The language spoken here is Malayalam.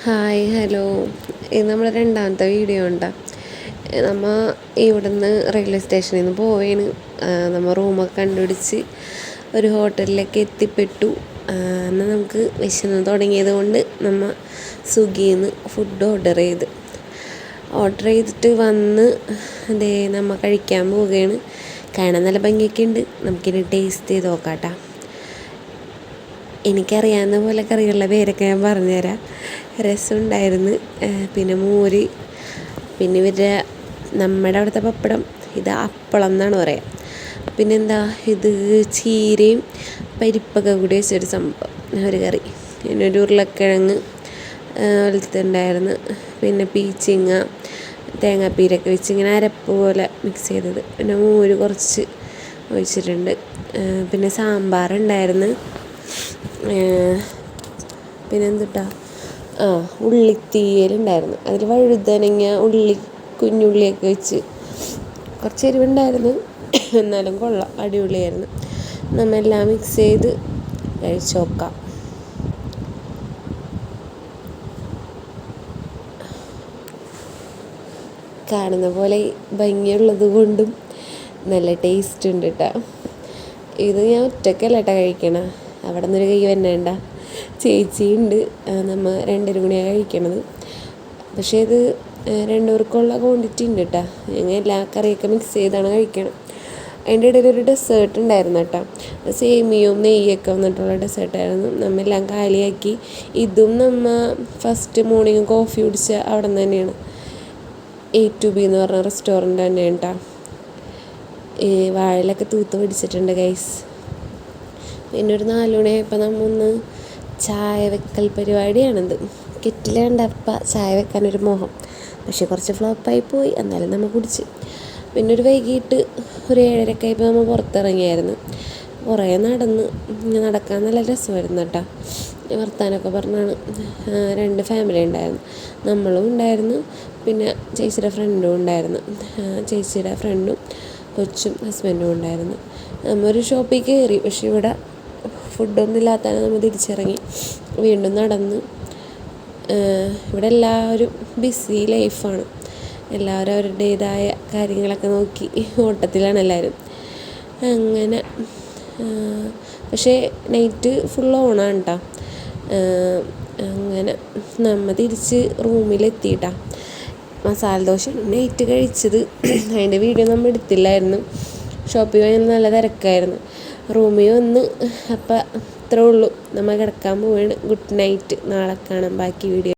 Hi hello. ഇത് നമ്മുടെ രണ്ടാമത്തെ വീഡിയോ ഉണ്ടാ. നമ്മൾ ഇവിടുന്ന് റെയിൽവേ സ്റ്റേഷനിൽ നിന്ന് പോവേണ്. നമ്മൾ റൂമൊക്കെ കണ്ടുപിടിച്ച് ഒരു ഹോട്ടലിലേക്ക് എത്തിപ്പെട്ടു. എന്നാൽ നമുക്ക് വിശന്ന് തുടങ്ങിയത് കൊണ്ട് നമ്മൾ സ്വിഗ്ഗിയിൽ നിന്ന് ഫുഡ് ഓർഡർ ചെയ്തിട്ട് വന്ന് അതേ നമ്മൾ കഴിക്കാൻ പോവുകയാണ്. കാണാൻ നല്ല ഭംഗിയൊക്കെ ഉണ്ട്. നമുക്കിനി ടേസ്റ്റ് ചെയ്ത് നോക്കാം കേട്ടോ. എനിക്കറിയാവുന്ന പോലെ കറികളുടെ പേരൊക്കെ ഞാൻ പറഞ്ഞുതരാം. രസമുണ്ടായിരുന്നു. പിന്നെ മോര്, പിന്നെ ഇവരുടെ നമ്മുടെ അവിടുത്തെ പപ്പടം, ഇത് അപ്പളം എന്നാണ് പറയുക. പിന്നെന്താ, ഇത് ചീരയും പരിപ്പൊക്കെ കൂടി വെച്ചൊരു സംഭവം, ഒരു കറി. പിന്നെ ഒരു ഉരുളക്കിഴങ്ങ് ഉണ്ടായിരുന്നു. പിന്നെ പീച്ചിങ്ങ, തേങ്ങാപ്പീരൊക്കെ വെച്ച് ഇങ്ങനെ അരപ്പ് പോലെ മിക്സ് ചെയ്തത്. പിന്നെ മോര് കുറച്ച് ഒഴിച്ചിട്ടുണ്ട്. പിന്നെ സാമ്പാറുണ്ടായിരുന്നു. പിന്നെ എന്തുട്ടാ, ഉള്ളിത്തീയലുണ്ടായിരുന്നു. അതിൽ വഴുതനങ്ങ, കുഞ്ഞുള്ളിയൊക്കെ വെച്ച് കുറച്ച് എരിവുണ്ടായിരുന്നു, എന്നാലും കൊള്ളാം, അടിപൊളിയായിരുന്നു. നമ്മെല്ലാം മിക്സ് ചെയ്ത് കഴിച്ച് നോക്കാം. കാണുന്ന പോലെ ഭംഗിയുള്ളത് കൊണ്ടും നല്ല ടേസ്റ്റ് ഉണ്ട് കേട്ടോ. ഇത് ഞാൻ ഒറ്റക്കല്ല കേട്ടോ കഴിക്കണം. അവിടെ നിന്നൊരു കൈ വന്നേണ്ട ചേച്ചിയുണ്ട്. നമ്മൾ രണ്ടുപേരും കൂടിയാണ് കഴിക്കണത്. പക്ഷേ ഇത് രണ്ടുപേർക്കുള്ള ക്വാണ്ടിറ്റി ഉണ്ട് കേട്ടോ. ഞങ്ങൾ എല്ലാ കറിയൊക്കെ മിക്സ് ചെയ്താണ് കഴിക്കണം. അതിൻ്റെ ഇടയിൽ ഒരു ഡെസേർട്ട് ഉണ്ടായിരുന്നു കേട്ടോ. സേമിയയും നെയ്യൊക്കെ വന്നിട്ടുള്ള ഡെസേർട്ടായിരുന്നു. നമ്മെല്ലാം കാലിയാക്കി. ഇതും നമ്മൾ ഫസ്റ്റ് മോർണിംഗ് കോഫി കുടിച്ച അവിടെ നിന്ന് തന്നെയാണ്. A2B എന്ന് പറഞ്ഞ റെസ്റ്റോറൻറ്റ് തന്നെയാണ് കേട്ടോ. വാഴയിലൊക്കെ തൂത്ത് പിടിച്ചിട്ടുണ്ട് ഗൈസ്. പിന്നെ ഒരു 4 മണിയായപ്പോൾ നമ്മൊന്ന് ചായ വെക്കൽ പരിപാടിയാണിത്. കെറ്റിൽ കണ്ടപ്പോൾ ചായ വെക്കാനൊരു മോഹം, പക്ഷെ കുറച്ച് ഫ്ലോപ്പായി പോയി. എന്നാലും നമ്മൾ കുടിച്ച്. പിന്നെ ഒരു വൈകിട്ട് ഒരു 7:30 ആയപ്പോൾ നമ്മൾ പുറത്തിറങ്ങിയായിരുന്നു. കുറേ നടക്കാൻ നല്ല രസമായിരുന്നു കേട്ടോ. വർത്താനമൊക്കെ പറഞ്ഞാണ്. 2 ഫാമിലി ഉണ്ടായിരുന്നു. നമ്മളും ഉണ്ടായിരുന്നു, പിന്നെ ചേച്ചിയുടെ ഫ്രണ്ടും ഉണ്ടായിരുന്നു. ചേച്ചിയുടെ ഫ്രണ്ടും കൊച്ചും ഹസ്ബൻഡും ഉണ്ടായിരുന്നു. നമ്മൊരു ഷോപ്പിൽ കയറി, പക്ഷെ ഇവിടെ ഫുഡൊന്നും ഇല്ലാത്തതാണ്. നമ്മൾ തിരിച്ചിറങ്ങി വീണ്ടും നടന്ന്. ഇവിടെ എല്ലാവരും ബിസി ലൈഫാണ്. എല്ലാവരും അവരുടേതായ കാര്യങ്ങളൊക്കെ നോക്കി ഓട്ടത്തിലാണ് എല്ലാവരും. അങ്ങനെ പക്ഷേ നൈറ്റ് ഫുൾ ഓണാണ് കേട്ടോ. അങ്ങനെ നമ്മൾ തിരിച്ച് റൂമിലെത്തിയിട്ടാ. മസാല ദോശ നൈറ്റ് കഴിച്ചത്. അതിൻ്റെ വീഡിയോ നമ്മൾ എടുത്തില്ലായിരുന്നു. ഷോപ്പിൽ പോയാൽ നല്ല തിരക്കായിരുന്നു. റൂമിൽ വന്ന് അപ്പം ഇത്രേ ഉള്ളൂ. നമ്മൾ കിടക്കാൻ പോവുകയാണ്. Good night. നാളെ കാണാം ബാക്കി വീഡിയോ.